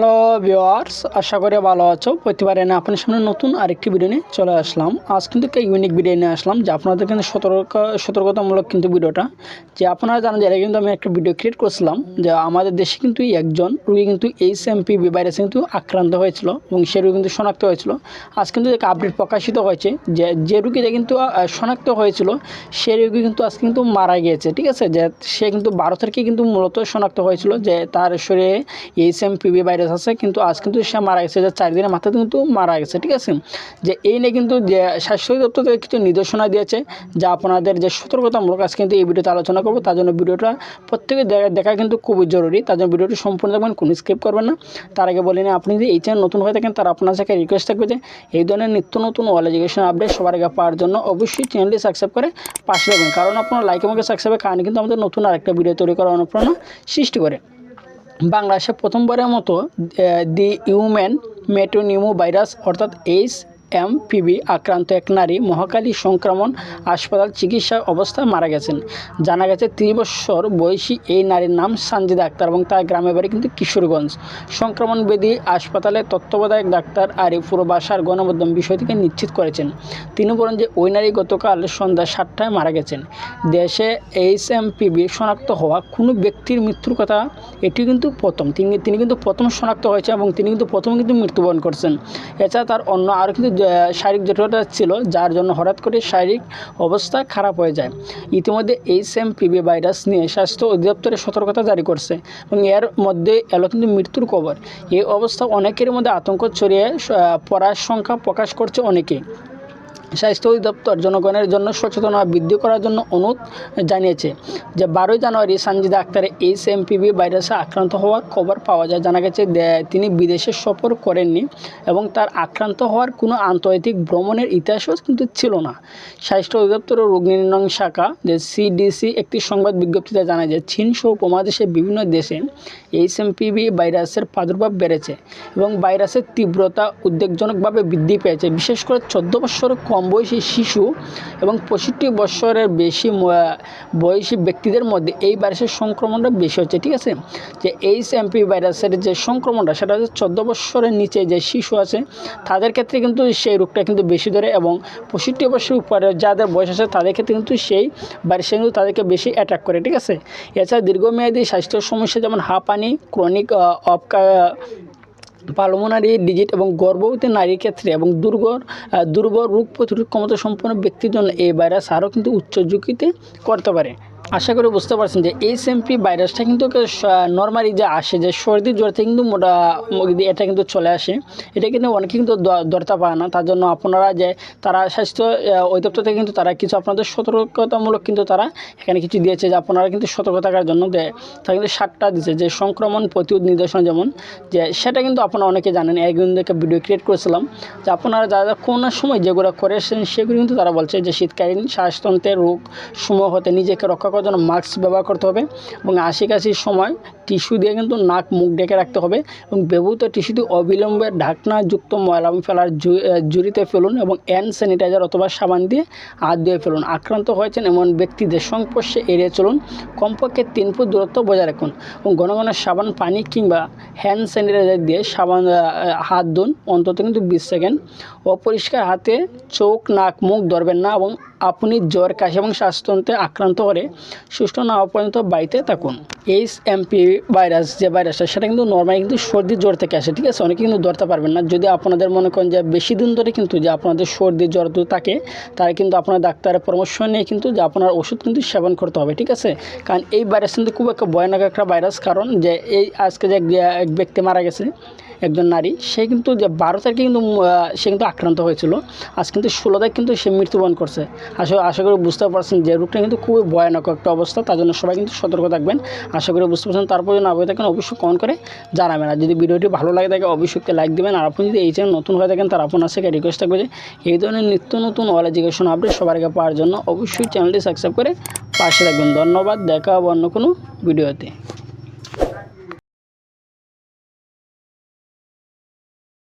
Hello viewers, আশা করি ভালো আছো। প্রতিবারে না আপনার সামনে নতুন আরেকটি ভিডিও নিয়ে চলে আসলাম। আজ কিন্তু একটা ইউনিক ভিডিও নিয়ে আসলাম যে আপনাদের কিন্তু সতর্কতামূলক কিন্তু ভিডিওটা, যে আপনারা জানেন যে এটা কিন্তু আমি একটা ভিডিও ক্রিয়েট করছিলাম যে আমাদের দেশে কিন্তু একজন রোগী কিন্তু HMPV ভাইরাসে কিন্তু আক্রান্ত হয়েছিল এবং সে রোগী কিন্তু শনাক্ত হয়েছিল। আজ কিন্তু এক আপডেট প্রকাশিত হয়েছে যে রোগীটা কিন্তু শনাক্ত হয়েছিল সে রোগী কিন্তু আজ কিন্তু মারা গিয়েছে। ঠিক আছে, যে সে কিন্তু ভারতের কিন্তু মূলত শনাক্ত হয়েছিল যে তার শরীরে HMPV ভাইরাস আছে, কিন্তু আজ কিন্তু সে মারা গেছে, যে 4 দিনের মাথায় কিন্তু মারা গেছে। ঠিক আছে, যে এই নিয়ে কিন্তু যে স্বাস্থ্য দপ্তর থেকে কিছু নির্দেশনা দিয়েছে যা আপনাদের যে সতর্কতামূলক আজ কিন্তু এই ভিডিওতে আলোচনা করবো। তার জন্য ভিডিওটা প্রত্যেকে দেখা কিন্তু খুবই জরুরি। তার জন্য ভিডিওটি সম্পূর্ণ দেখবেন, কোনো স্কিপ করবেন না। তার আগে বলি না, আপনি যদি এই চ্যানেল নতুন হয়ে থাকেন তার আপনার কাছে রিকোয়েস্ট থাকবে যে এই ধরনের নিত্য নতুন অল এডুকেশন আপডেট সবার আগে পাওয়ার জন্য অবশ্যই চ্যানেলটি সাবস্ক্রাইব করে পাশে থাকবেন, কারণ আপনার লাইক এবং সাবস্ক্রাইবের কারণে কিন্তু আমাদের নতুন আরেকটা ভিডিও তৈরি করার অনুপ্রেরণা সৃষ্টি করে। বাংলাদেশে প্রথমবারের মতো দি হিউম্যান মেটোনিমো ভাইরাস অর্থাৎ HMPV আক্রান্ত এক নারী মহাকালী সংক্রমণ হাসপাতাল চিকিৎসা অবস্থায় মারা গেছেন। জানা গেছে 30 বছর বয়সী এই নারীর নাম সানজিদা আক্তার এবং তার গ্রামের বাড়ি কিন্তু কিশোরগঞ্জ। সংক্রমণ ব্যাধি হাসপাতালের তত্ত্বাবধায়ক ডাক্তার আরিফুর বাসার গণমাধ্যম বিষয়টিকে নিশ্চিত করেছেন। তিনি বলেন যে ওই নারী গতকাল সন্ধ্যা 7টায় মারা গেছেন। দেশে HMPV শনাক্ত হওয়া কোনো ব্যক্তির মৃত্যুর কথা এটি কিন্তু প্রথম। তিনি কিন্তু প্রথম শনাক্ত হয়েছে এবং তিনি কিন্তু প্রথম কিন্তু মৃত্যুবরণ করছেন। এছাড়া তার অন্য আরও কিন্তু শারীরিক জটিলতা ছিল, যার জন্য হঠাৎ করে শারীরিক অবস্থা খারাপ হয়ে যায়। ইতিমধ্যে HMPV ভাইরাস নিয়ে স্বাস্থ্য অধিদপ্তরের সতর্কতা জারি করছে এবং এর মধ্যে এলো কিন্তু মৃত্যুর খবর। এই অবস্থা অনেকের মধ্যে আতঙ্ক ছড়িয়ে পড়ার সংখ্যা প্রকাশ করছে অনেকেই। স্বাস্থ্য অধিদপ্তর জনগণের জন্য সচেতনতা বৃদ্ধি করার জন্য অনুরোধ জানিয়েছে। যে 12 জানুয়ারি সানজিদা আক্তারের HMPV ভাইরাসে আক্রান্ত হওয়ার খবর পাওয়া যায়। জানা গেছে তিনি বিদেশে সফর করেননি এবং তার আক্রান্ত হওয়ার কোনো আন্তর্জাতিক ভ্রমণের ইতিহাসও কিন্তু ছিল না। স্বাস্থ্য অধিদপ্তরের রোগ নির্ণয় শাখা যে CDC একটি সংবাদ বিজ্ঞপ্তিতে জানায় যে চীন সহ উপমহাদেশের বিভিন্ন দেশে HMPV ভাইরাসের প্রাদুর্ভাব বেড়েছে এবং ভাইরাসের তীব্রতা উদ্বেগজনকভাবে বৃদ্ধি পেয়েছে। বিশেষ করে 14 বছরের কম বয়সী শিশু এবং 65 বছরের বেশি বয়সী ব্যক্তিদের মধ্যে এই ভাইরাসের সংক্রমণটা বেশি হচ্ছে। ঠিক আছে, যে HMPV ভাইরাসের যে সংক্রমণটা সেটা হচ্ছে 14 বছরের নিচে যে শিশু আছে তাদের ক্ষেত্রে কিন্তু সেই রোগটা কিন্তু বেশি ধরে, এবং 65 বছর উপরে যাদের বয়স আছে তাদের ক্ষেত্রে কিন্তু সেই ভাইরাসটা কিন্তু তাদেরকে বেশি অ্যাটাক করে। ঠিক আছে, এছাড়া দীর্ঘমেয়াদী স্বাস্থ্য সমস্যা যেমন হাঁপানি, ক্রনিক পালমোনারি ডিজিট এবং গর্ভবতী নারীর ক্ষেত্রে এবং দুর্বল রোগ প্রতিরোধ ক্ষমতা সম্পন্ন ব্যক্তির জন্য এই ভাইরাস আরও কিন্তু উচ্চ ঝুঁকিতে করতে পারে। আশা করি বুঝতে পারছেন যে HMPV ভাইরাসটা কিন্তু নর্মালি যে আসে, যে সর্দি জ্বর থেকে কিন্তু এটা কিন্তু চলে আসে। এটা কিন্তু অনেকে কিন্তু ধরতে পারে না। তার জন্য আপনারা যে তারা স্বাস্থ্য অধিদপ্তর থেকে কিন্তু তারা কিছু আপনাদের সতর্কতামূলক কিন্তু তারা এখানে কিছু দিয়েছে যে আপনারা কিন্তু সতর্ক থাকার জন্য তারা কিন্তু 7টা দিয়েছে যে সংক্রমণ প্রতিরোধ নির্দেশনা, যেমন যে সেটা কিন্তু আপনারা অনেকে জানেন। একদিন থেকে ভিডিও ক্রিয়েট করেছিলাম যে আপনারা যারা করোনার সময় যেগুলো করেছেন সেগুলো কিন্তু তারা বলছে যে শীতকালীন শ্বাসতন্ত্রের রোগ সমূহ হতে নিজেকে রক্ষা করার জন্য মাস্ক ব্যবহার করতে হবে এবং কাশির সময় টিস্যু দিয়ে কিন্তু নাক মুখ ঢেকে রাখতে হবে এবং ব্যবহৃত টিস্যুটি অবিলম্বে ঢাকনাযুক্ত ময়লা ফেলার ঝুড়িতে ফেলুন এবং হ্যান্ড স্যানিটাইজার অথবা সাবান দিয়ে হাত দিয়ে ফেলুন। আক্রান্ত হয়েছেন এমন ব্যক্তিদের সংস্পর্শে এড়িয়ে চলুন। কমপক্ষে 3 ফুট দূরত্ব বজায় রাখুন এবং ঘন ঘন সাবান পানি কিংবা হ্যান্ড স্যানিটাইজার দিয়ে হাত ধুন অন্তত কিন্তু 20 সেকেন্ড। অপরিষ্কার হাতে চোখ নাক মুখ ধরবেন না এবং আপনি জ্বর কাশি এবং শ্বাসতন্ত্রে আক্রান্ত করে সুস্থ না হওয়া পর্যন্ত বাড়িতে থাকুন। HMPV ভাইরাস যে ভাইরাসটা সেটা কিন্তু নর্মালি কিন্তু সর্দি জ্বর থেকে আসে। ঠিক আছে, অনেকে কিন্তু ধরতে পারবেন না। যদি আপনাদের মনে করেন যে বেশি দিন ধরে কিন্তু যে আপনাদের সর্দি জ্বর থাকে তারা কিন্তু আপনার ডাক্তারের পরামর্শ নিয়ে কিন্তু যে আপনার ওষুধ কিন্তু সেবন করতে হবে। ঠিক আছে, কারণ এই ভাইরাস কিন্তু খুব একটা ভয়ানক একটা ভাইরাস। কারণ যে এই আজকে যে এক ব্যক্তি মারা গেছে, একজন নারী, সে কিন্তু যে 12 তারিখে কিন্তু সে কিন্তু আক্রান্ত হয়েছিল, আজ কিন্তু 16 তারিখ কিন্তু সে মৃত্যুবরণ করছে। আশা করি বুঝতে পারছেন যে রোগটা কিন্তু খুবই ভয়ানক একটা অবস্থা। তার জন্য সবাই কিন্তু সতর্ক থাকবেন। আশা করি বুঝতে পারছেন। তারপর যদি না হয়ে থাকেন অবশ্যই কমেন্ট করে জানাবেন। আর যদি ভিডিওটি ভালো লাগে থাকে অবশ্যই লাইক দেবেন। আর আপনি যদি এই চ্যানেল নতুন হয়ে থাকেন তার আপনার থেকে রিকোয়েস্ট থাকবে যে এই ধরনের নিত্য নতুন অল এডুকেশন আপডেট সবার আগে পাওয়ার জন্য অবশ্যই চ্যানেলটি সাবস্ক্রাইব করে পাশে থাকবেন। ধন্যবাদ, দেখা হবে অন্য কোনো ভিডিওতে।